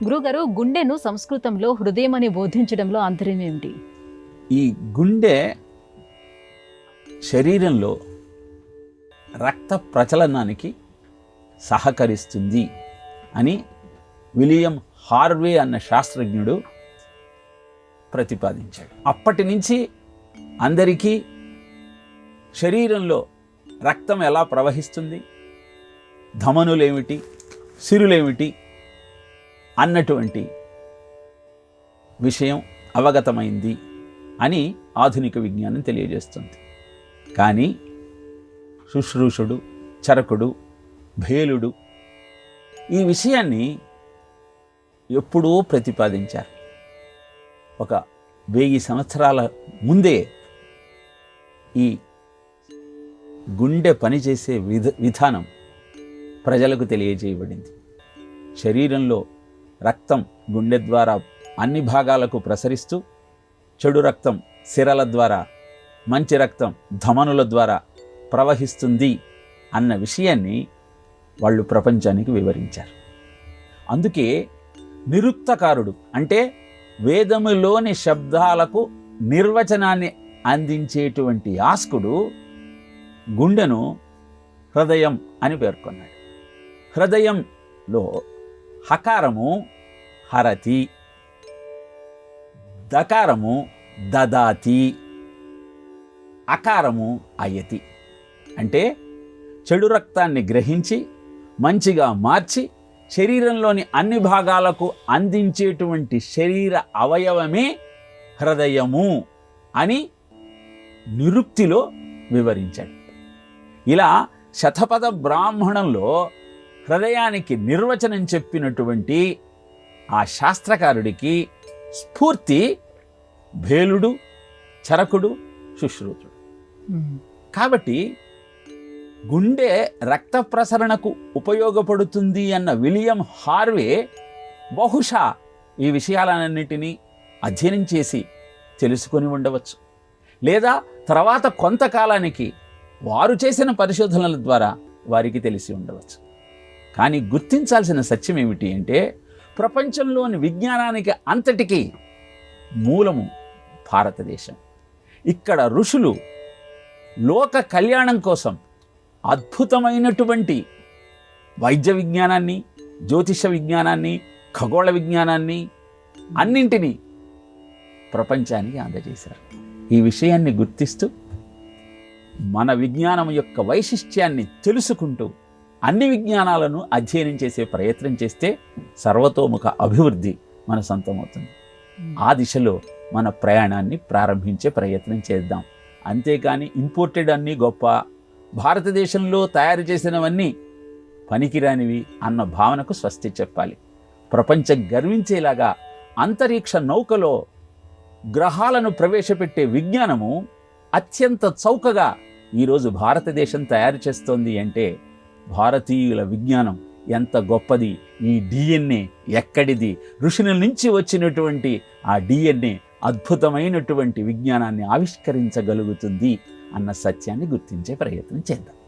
గురుగారు, గుండెను సంస్కృతంలో హృదయం అని బోధించడంలో ఆంతర్యం ఏమిటి? ఈ గుండె శరీరంలో రక్త ప్రచలనానికి సహకరిస్తుంది అని విలియం హార్వే అన్న శాస్త్రజ్ఞుడు ప్రతిపాదించాడు. అప్పటి నుంచి అందరికీ శరీరంలో రక్తం ఎలా ప్రవహిస్తుంది, ధమనులేమిటి, సిరులేమిటి అన్నటువంటి విషయం అవగతమైంది అని ఆధునిక విజ్ఞానం తెలియజేస్తుంది. కానీ శుశ్రూషుడు, చరకుడు, భేలుడు ఈ విషయాన్ని ఎప్పుడూ ప్రతిపాదించారు. ఒక 1000 సంవత్సరాల ముందే ఈ గుండె పనిచేసే విధానం ప్రజలకు తెలియజేయబడింది. శరీరంలో రక్తం గుండె ద్వారా అన్ని భాగాలకు ప్రసరిస్తూ చెడు రక్తం సిరల ద్వారా, మంచి రక్తం ధమనుల ద్వారా ప్రవహిస్తుంది అన్న విషయాన్ని వాళ్ళు ప్రపంచానికి వివరించారు. అందుకే నిరుక్తకారుడు అంటే వేదములోని శబ్దాలకు నిర్వచనాన్ని అందించేటువంటి యాస్కుడు గుండెను హృదయం అని పేర్కొన్నాడు. హృదయంలో హకారము హరతి, దకారము దదాతి, అకారము అయతి. అంటే చెడు రక్తాన్ని గ్రహించి మంచిగా మార్చి శరీరంలోని అన్ని భాగాలకు అందించేటువంటి శరీర అవయవమే హృదయము అని నిరుక్తిలో వివరించాడు. ఇలా శతపథ బ్రాహ్మణంలో హృదయానికి నిర్వచనం చెప్పినటువంటి ఆ శాస్త్రకారుడికి స్ఫూర్తి భేలుడు, చరకుడు, శుశ్రూషుడు. కాబట్టి గుండె రక్త ప్రసరణకు ఉపయోగపడుతుంది అన్న విలియం హార్వే బహుశా ఈ విషయాలన్నిటినీ అధ్యయనం చేసి తెలుసుకొని ఉండవచ్చు, లేదా తర్వాత కొంతకాలానికి వారు చేసిన పరిశోధనల ద్వారా వారికి తెలిసి ఉండవచ్చు. కానీ గుర్తించాల్సిన సత్యం ఏమిటి అంటే ప్రపంచంలోని విజ్ఞానానికి అంతటికీ మూలము భారతదేశం. ఇక్కడ ఋషులు లోక కళ్యాణం కోసం అద్భుతమైనటువంటి వైద్య విజ్ఞానాన్ని, జ్యోతిష విజ్ఞానాన్ని, ఖగోళ విజ్ఞానాన్ని అన్నింటినీ ప్రపంచానికి అందజేశారు. ఈ విషయాన్ని గుర్తిస్తూ మన విజ్ఞానం యొక్క వైశిష్ట్యాన్ని తెలుసుకుంటూ అన్ని విజ్ఞానాలను అధ్యయనం చేసే ప్రయత్నం చేస్తే సర్వతోముఖ అభివృద్ధి మన సొంతమవుతుంది. ఆ దిశలో మన ప్రయాణాన్ని ప్రారంభించే ప్రయత్నం చేద్దాం. అంతేకాని ఇంపోర్టెడ్ అన్నీ గొప్ప, భారతదేశంలో తయారు చేసినవన్నీ పనికిరానివి అన్న భావనకు స్వస్తి చెప్పాలి. ప్రపంచం గర్వించేలాగా అంతరిక్ష నౌకలో గ్రహాలను ప్రవేశపెట్టే విజ్ఞానము అత్యంత చౌకగా ఈరోజు భారతదేశం తయారు చేస్తోంది అంటే భారతీయుల విజ్ఞానం ఎంత గొప్పది, ఈ డిఎన్ఏ ఎక్కడిది, ఋషుల నుంచి వచ్చినటువంటి ఆ డిఎన్ఏ అద్భుతమైనటువంటి విజ్ఞానాన్ని ఆవిష్కరించగలుగుతుంది అన్న సత్యాన్ని గుర్తించే ప్రయత్నం చేద్దాం.